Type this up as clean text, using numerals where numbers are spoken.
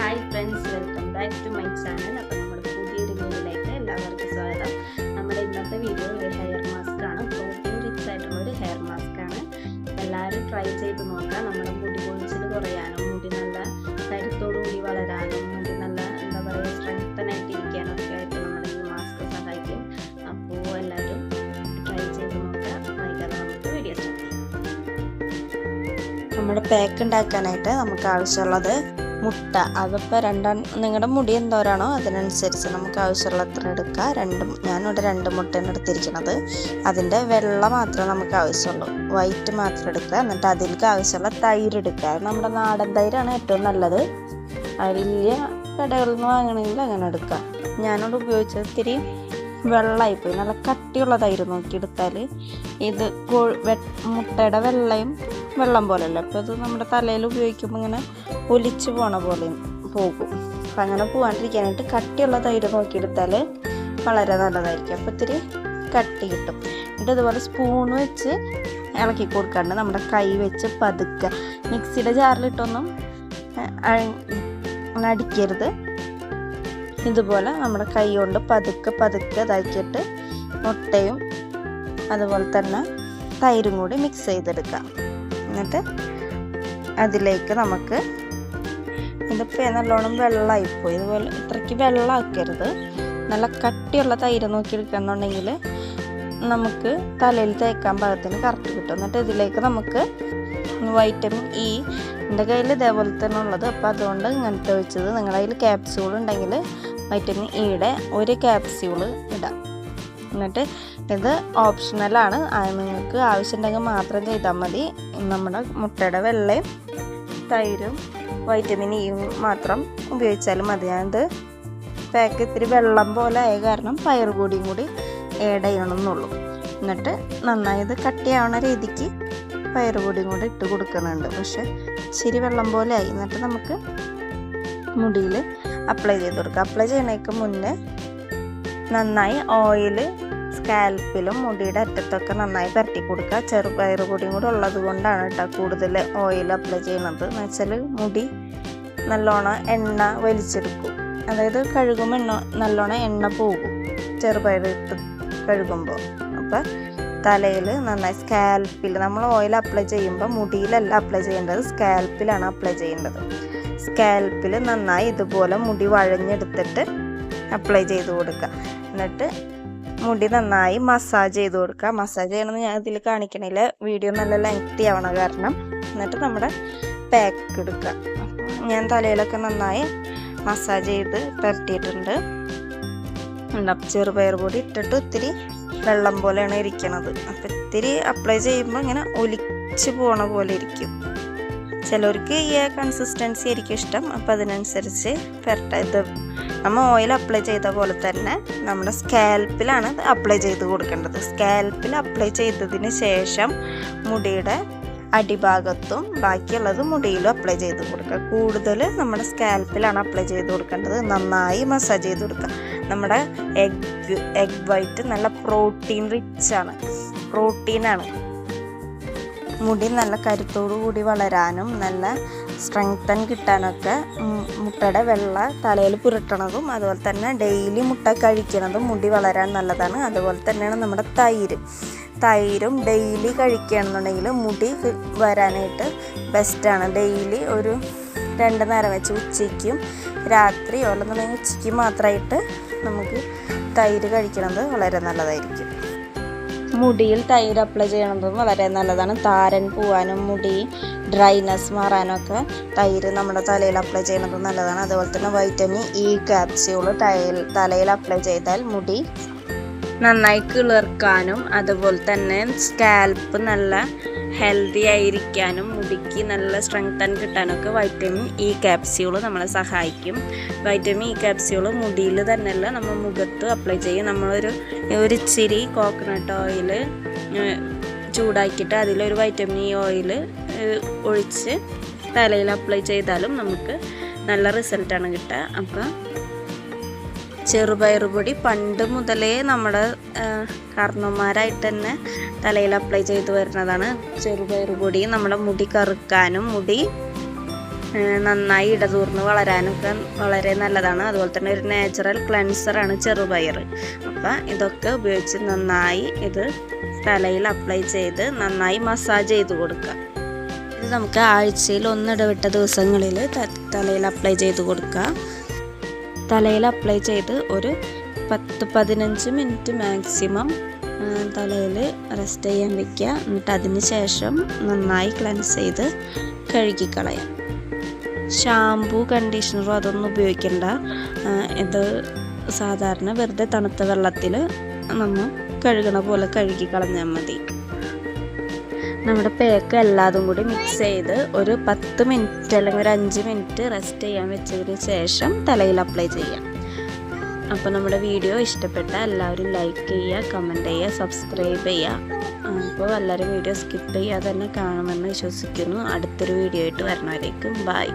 Hi friends, welcome back to my channel. അപ്പോൾ നമ്മുടെ പുതിയൊരു വീഡിയോയിലേക്ക് എല്ലാവർക്കും സ്വാഗതം. നമ്മുടെ ഇന്നത്തെ വീഡിയോ ഒരു ഹെയർ മാസ്ക് ആണ്. പ്രോട്ടീൻ റിച്ച് ആയിട്ടുള്ള ഒരു ഹെയർ മാസ്ക് ആണ്. എല്ലാവരും ട്രൈ ചെയ്ത് നോക്കാം. നമ്മുടെ മുടി കൊഴിച്ചിൽ കുറയാനും മുടി നല്ല കരുത്തോടുകൂടി വളരാനും മുടി നല്ല എന്താ പറയുക സ്ട്രെങ്തനായിട്ട് ഇരിക്കാനൊക്കെ ആയിട്ട് നമ്മുടെ ഈ മാസ്ക് സഹായിക്കും. അപ്പോൾ എല്ലാവരും ട്രൈ ചെയ്ത് നോക്കാം. വൈകാതെ നമുക്ക് വീഡിയോ സ്റ്റാർട്ട് ചെയ്യാം. നമ്മുടെ പാക്ക് ഉണ്ടാക്കാനായിട്ട് നമുക്ക് ആവശ്യമുള്ളത് മുട്ട. അതിപ്പോൾ നിങ്ങളുടെ മുടി എന്തോരാണോ അതിനനുസരിച്ച് നമുക്ക് ആവശ്യമുള്ള അത്ര എടുക്കുക. ഞാനിവിടെ 2 മുട്ടയാണ് എടുത്തിരിക്കുന്നത്. അതിൻ്റെ വെള്ള മാത്രമേ നമുക്ക് ആവശ്യമുള്ളൂ, വൈറ്റ് മാത്രം എടുക്കുക. എന്നിട്ട് അതിലേക്ക് ആവശ്യമുള്ള തൈര് എടുക്കുക. നമ്മുടെ നാടൻ തൈരാണ് ഏറ്റവും നല്ലത്. വലിയ കടകളിൽ നിന്ന് വാങ്ങണമെങ്കിൽ അങ്ങനെ എടുക്കുക. ഞാനിവിടെ ഉപയോഗിച്ചത് ഇത്തിരി വെള്ളമായിപ്പോയി. നല്ല കട്ടിയുള്ള തൈര് നോക്കിയെടുത്താൽ ഇത് മുട്ടയുടെ വെള്ളം പോലെയല്ല. അപ്പോൾ ഇത് നമ്മുടെ തലയിൽ ഉപയോഗിക്കുമ്പോൾ ഇങ്ങനെ ഒലിച്ചു പോണ പോലെ പോകും. അപ്പം അങ്ങനെ പോകാണ്ടിരിക്കാനായിട്ട് കട്ടിയുള്ള തൈര് നോക്കിയെടുത്താൽ വളരെ നല്ലതായിരിക്കും. അപ്പോൾ ഇത്തിരി കട്ടി കിട്ടും. എന്നിട്ട് ഇതുപോലെ സ്പൂൺ വെച്ച് ഇളക്കി കൊടുക്കാണ്ട് നമ്മുടെ കൈ വെച്ച് പതുക്കുക. മിക്സിയുടെ ജാറിലിട്ടൊന്നും അടിക്കരുത്. ഇതുപോലെ നമ്മുടെ കൈ കൊണ്ട് പതുക്കെ ഇതാക്കിയിട്ട് മുട്ടയും അതുപോലെ തന്നെ തൈരും കൂടി മിക്സ് ചെയ്തെടുക്കാം. എന്നിട്ട് അതിലേക്ക് നമുക്ക് ഇതിപ്പോൾ നല്ലോണം വെള്ളമായിപ്പോയി. ഇതുപോലെ ഇത്രയ്ക്ക് വെള്ളമാക്കരുത്. നല്ല കട്ടിയുള്ള തൈര് നോക്കിയെടുക്കുകയെന്നുണ്ടെങ്കിൽ നമുക്ക് തലയിൽ തേക്കാൻ പാകത്തിന് കറക്റ്റ് കിട്ടും. എന്നിട്ട് ഇതിലേക്ക് നമുക്ക് വൈറ്റമിൻ ഇ എൻ്റെ കയ്യിൽ ഇതേപോലെ തന്നെ ഉള്ളത്. അപ്പോൾ അതുകൊണ്ട് ഇങ്ങനത്തെ വെച്ചത്. നിങ്ങളുടെ കയ്യിൽ ക്യാപ്സ്യൂൾ ഉണ്ടെങ്കിൽ വൈറ്റമിൻ ഇയുടെ 1 ക്യാപ്സ്യൂള് ഇടാം. എന്നിട്ട് ഇത് ഓപ്ഷണലാണ്. നിങ്ങൾക്ക് ആവശ്യമുണ്ടെങ്കിൽ മാത്രം ചെയ്താൽ മതി. നമ്മുടെ മുട്ടയുടെ വെള്ളയും തൈരും വൈറ്റമിൻ ഇയും മാത്രം ഉപയോഗിച്ചാലും മതി. ഞാനിത് പാക്ക് ഇത്തിരി വെള്ളം പോലെ ആയ കാരണം പയറുപൊടിയും കൂടി ആഡ് ചെയ്യണമെന്നുള്ളൂ. എന്നിട്ട് നന്നായി ഇത് കട്ടിയാവുന്ന രീതിക്ക് പയറുപൊടിയും കൂടി ഇട്ട് കൊടുക്കുന്നുണ്ട്. പക്ഷെ ഇച്ചിരി വെള്ളം പോലെ ആയി. എന്നിട്ട് നമുക്ക് മുടിയിൽ അപ്ലൈ ചെയ്ത് കൊടുക്കുക. അപ്ലൈ ചെയ്യുന്നതിന് മുന്നേ നന്നായി ഓയിൽ സ്കാൽപ്പിലും മുടിയുടെ അറ്റത്തൊക്കെ നന്നായി പരട്ടി കൊടുക്കുക. ചെറുപയർ പൊടിയും കൂടെ ഉള്ളത് കൊണ്ടാണ് കേട്ടോ കൂടുതൽ ഓയിൽ അപ്ലൈ ചെയ്യുന്നത്. എന്ന് വെച്ചാൽ മുടി നല്ലോണം എണ്ണ വലിച്ചെടുക്കും. അതായത് കഴുകുമ്പോൾ നല്ലോണം എണ്ണ പോകും ചെറുപയർ ഇട്ട് കഴുകുമ്പോൾ. അപ്പം തലയിൽ നന്നായി സ്കാൽപ്പിൽ നമ്മൾ ഓയിൽ അപ്ലൈ ചെയ്യുമ്പോൾ മുടിയിലല്ല അപ്ലൈ ചെയ്യേണ്ടത്, സ്കാൽപ്പിലാണ് അപ്ലൈ ചെയ്യേണ്ടത്. സ്കാൽപ്പിൽ നന്നായി ഇതുപോലെ മുടി വഴഞ്ഞെടുത്തിട്ട് അപ്ലൈ ചെയ്ത് കൊടുക്കുക. എന്നിട്ട് മുടി നന്നായി മസാജ് ചെയ്ത് കൊടുക്കുക. മസാജ് ചെയ്യണമെന്ന് ഞാൻ ഇതിൽ കാണിക്കണില്ല, വീഡിയോ നല്ല ലെങ്തി ആവണ കാരണം. എന്നിട്ട് നമ്മുടെ പാക്ക് എടുക്കുക. ഞാൻ തലയിലൊക്കെ നന്നായി മസാജ് ചെയ്ത് പരട്ടിയിട്ടുണ്ട്. ചെറുപയർ പൊടി ഇട്ടിട്ട് ഇത്തിരി വെള്ളം പോലെയാണ് ഇരിക്കണത്. അപ്പം ഇത്തിരി അപ്ലൈ ചെയ്യുമ്പോൾ ഇങ്ങനെ ഒലിച്ച് പോണ പോലെ ഇരിക്കും. ചിലവർക്ക് ഈ കൺസിസ്റ്റൻസി ആയിരിക്കും ഇഷ്ടം. അപ്പം അതിനനുസരിച്ച് ഇത് നമ്മൾ ഓയിൽ അപ്ലൈ ചെയ്ത പോലെ തന്നെ നമ്മുടെ സ്കാൽപ്പിലാണ് അപ്ലൈ ചെയ്ത് കൊടുക്കേണ്ടത്. സ്കാൽപ്പിൽ അപ്ലൈ ചെയ്തതിന് ശേഷം മുടിയുടെ അടിഭാഗത്തും ബാക്കിയുള്ളത് മുടിയിലും അപ്ലൈ ചെയ്ത് കൊടുക്കുക. കൂടുതൽ നമ്മുടെ സ്കാൽപ്പിലാണ് അപ്ലൈ ചെയ്ത് കൊടുക്കേണ്ടത്. നന്നായി മസാജ് ചെയ്ത് കൊടുക്കുക. നമ്മുടെ എഗ് വൈറ്റ് നല്ല പ്രോട്ടീൻ റിച്ചാണ്, പ്രോട്ടീനാണ്. മുടി നല്ല കരുത്തോടു കൂടി വളരാനും നല്ല സ്ട്രെങ്തൻ കിട്ടാനൊക്കെ മുട്ടയുടെ വെള്ള തലയിൽ പുരട്ടണതും അതുപോലെ തന്നെ ഡെയിലി മുട്ട കഴിക്കണതും മുടി വളരാൻ നല്ലതാണ്. അതുപോലെ തന്നെയാണ് നമ്മുടെ തൈരും ഡെയിലി കഴിക്കുകയാണെന്നുണ്ടെങ്കിൽ മുടി വരാനായിട്ട് ബെസ്റ്റാണ്. ഡെയിലി ഒരു 2 നേരം വെച്ച് ഉച്ചയ്ക്കും രാത്രിയോ അല്ലെന്നുണ്ടെങ്കിൽ ഉച്ചയ്ക്ക് മാത്രമായിട്ട് നമുക്ക് തൈര് കഴിക്കണത് വളരെ നല്ലതായിരിക്കും. മുടിയിൽ തൈര് അപ്ലൈ ചെയ്യണതും വളരെ നല്ലതാണ്. താരൻ പോവാനും മുടി ഡ്രൈനെസ് മാറാനൊക്കെ തൈര് നമ്മുടെ തലയിൽ അപ്ലൈ ചെയ്യണത് നല്ലതാണ്. അതുപോലെ തന്നെ വൈറ്റമിൻ ഇ ക്യാപ്സ്യൂൾ തലയിൽ അപ്ലൈ ചെയ്താൽ മുടി നന്നായി കിളിർക്കാനും അതുപോലെ തന്നെ സ്കാൽപ്പ് നല്ല ഹെൽത്തി ആയിരിക്കാനും മുടിക്ക് നല്ല സ്ട്രെങ്തൻ കിട്ടാനൊക്കെ വൈറ്റമിൻ ഇ ക്യാപ്സ്യൂൾ നമ്മളെ സഹായിക്കും. വൈറ്റമിൻ ഇ ക്യാപ്സ്യൂൾ മുടിയിൽ തന്നെയല്ല നമ്മൾ മുഖത്ത് അപ്ലൈ ചെയ്യും. നമ്മളൊരു ഇച്ചിരി കോക്കനട്ട് ഓയിൽ ചൂടാക്കിയിട്ട് അതിലൊരു വൈറ്റമിൻ ഇ ഓയിൽ ഒഴിച്ച് തലയിൽ അപ്ലൈ ചെയ്താലും നമുക്ക് നല്ല റിസൾട്ടാണ് കിട്ടുക. അപ്പം ചെറുപയർ പൊടി പണ്ട് മുതലേ നമ്മുടെ കാരണവന്മാരായിട്ട് തന്നെ തലയിൽ അപ്ലൈ ചെയ്ത് വരുന്നതാണ്. ചെറുപയർ പൊടി നമ്മുടെ മുടി കറുക്കാനും മുടി നന്നായി ഇടതൂർന്ന് വളരാനൊക്കെ വളരെ നല്ലതാണ്. അതുപോലെ തന്നെ ഒരു നാച്ചുറൽ ക്ലെൻസറാണ് ചെറുപയർ. അപ്പം ഇതൊക്കെ ഉപയോഗിച്ച് നന്നായി ഇത് തലയിൽ അപ്ലൈ ചെയ്ത് നന്നായി മസാജ് ചെയ്ത് കൊടുക്കുക. ഇത് നമുക്ക് ആഴ്ചയിൽ ഒന്നിടവിട്ട ദിവസങ്ങളിൽ തലയിൽ അപ്ലൈ ചെയ്ത് കൊടുക്കുക. തലയിൽ അപ്ലൈ ചെയ്ത് ഒരു 10-15 മിനിറ്റ് മാക്സിമം തലയിൽ റെസ്റ്റ് ചെയ്യാൻ വയ്ക്കുക. എന്നിട്ട് അതിന് ശേഷം നന്നായി ക്ലെൻസ് ചെയ്ത് കഴുകിക്കളയാം. ഷാമ്പൂ കണ്ടീഷണറോ അതൊന്നും ഉപയോഗിക്കേണ്ട. ഇത് സാധാരണ വെറുതെ തണുത്ത വെള്ളത്തിൽ നമ്മൾ കഴുകണ പോലെ കഴുകി കളഞ്ഞാൽ മതി. നമ്മുടെ പേക്ക് എല്ലാതും കൂടി മിക്സ് ചെയ്ത് ഒരു 10 മിനിറ്റ് അല്ലെങ്കിൽ ഒരു 5 മിനിറ്റ് റെസ്റ്റ് ചെയ്യാൻ വെച്ചതിന് ശേഷം തലയിൽ അപ്ലൈ ചെയ്യാം. അപ്പോൾ നമ്മുടെ വീഡിയോ ഇഷ്ടപ്പെട്ട എല്ലാവരും ലൈക്ക് ചെയ്യുക, കമൻറ്റ് ചെയ്യുക, സബ്സ്ക്രൈബ് ചെയ്യുക. അപ്പോൾ എല്ലാവരും വീഡിയോ സ്കിപ്പ് ചെയ്യാതെ തന്നെ കാണുമെന്ന് വിശ്വസിക്കുന്നു. അടുത്തൊരു വീഡിയോ ആയിട്ട് വരുന്നവരേക്കും ബൈ.